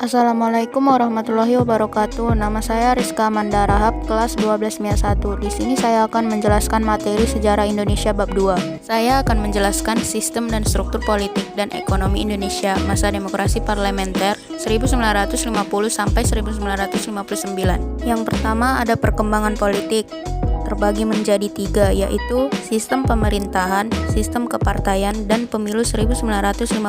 Assalamualaikum warahmatullahi wabarakatuh. Nama saya Rizka Amanda Rahab, kelas 12 MIA 1. Di sini saya akan menjelaskan materi sejarah Indonesia bab 2. Saya akan menjelaskan sistem dan struktur politik dan ekonomi Indonesia masa demokrasi parlementer 1950 sampai 1959. Yang pertama ada perkembangan politik. Terbagi menjadi 3, yaitu sistem pemerintahan, sistem kepartaian, dan pemilu 1955.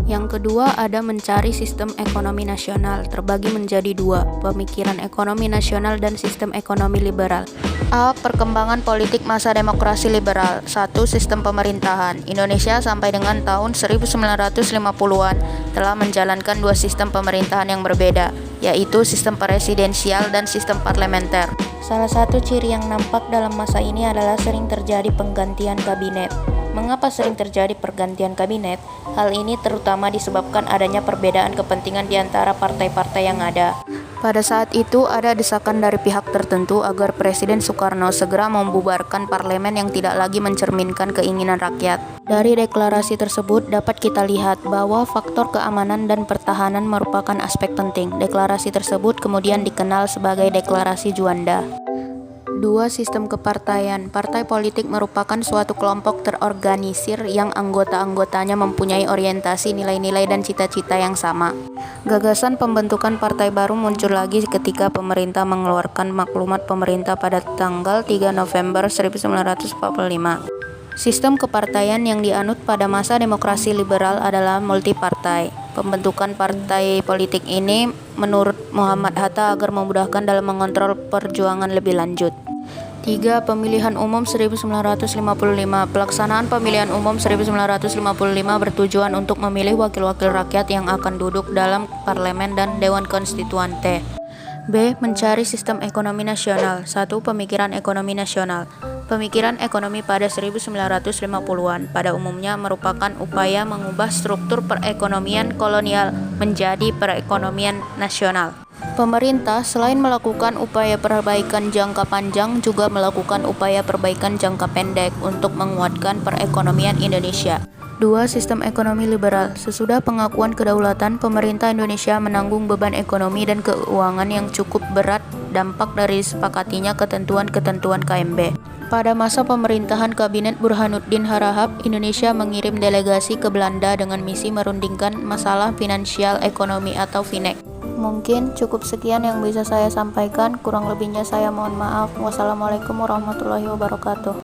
Yang kedua ada mencari sistem ekonomi nasional, terbagi menjadi 2, pemikiran ekonomi nasional dan sistem ekonomi liberal. A. Perkembangan politik masa demokrasi liberal. 1. Sistem pemerintahan. Indonesia sampai dengan tahun 1950-an telah menjalankan 2 sistem pemerintahan yang berbeda, yaitu sistem presidensial dan sistem parlementer. Salah satu ciri yang nampak dalam masa ini adalah sering terjadi penggantian kabinet. Mengapa sering terjadi pergantian kabinet? Hal ini terutama disebabkan adanya perbedaan kepentingan di antara partai-partai yang ada. Pada saat itu ada desakan dari pihak tertentu agar Presiden Soekarno segera membubarkan parlemen yang tidak lagi mencerminkan keinginan rakyat. Dari deklarasi tersebut dapat kita lihat bahwa faktor keamanan dan pertahanan merupakan aspek penting. Deklarasi tersebut kemudian dikenal sebagai Deklarasi Juanda. 2. Sistem kepartaian. Partai politik merupakan suatu kelompok terorganisir yang anggota-anggotanya mempunyai orientasi, nilai-nilai, dan cita-cita yang sama. Gagasan pembentukan partai baru muncul lagi ketika pemerintah mengeluarkan maklumat pemerintah pada tanggal 3 November 1945. Sistem kepartaian yang dianut pada masa demokrasi liberal adalah multipartai. Pembentukan partai politik ini menurut Muhammad Hatta agar memudahkan dalam mengontrol perjuangan lebih lanjut. 3. Pemilihan umum 1955. Pelaksanaan pemilihan umum 1955 bertujuan untuk memilih wakil-wakil rakyat yang akan duduk dalam parlemen dan Dewan Konstituante. B. Mencari sistem ekonomi nasional. 1. Pemikiran ekonomi nasional. Pemikiran ekonomi pada 1950-an pada umumnya merupakan upaya mengubah struktur perekonomian kolonial menjadi perekonomian nasional. Pemerintah selain melakukan upaya perbaikan jangka panjang juga melakukan upaya perbaikan jangka pendek untuk menguatkan perekonomian Indonesia. 2. Sistem ekonomi liberal. Sesudah pengakuan kedaulatan, pemerintah Indonesia menanggung beban ekonomi dan keuangan yang cukup berat dampak dari disepakatinya ketentuan-ketentuan KMB. Pada masa pemerintahan Kabinet Burhanuddin Harahap, Indonesia mengirim delegasi ke Belanda dengan misi merundingkan masalah finansial ekonomi atau FINEK. Mungkin cukup sekian yang bisa saya sampaikan, kurang lebihnya saya mohon maaf. Wassalamualaikum warahmatullahi wabarakatuh.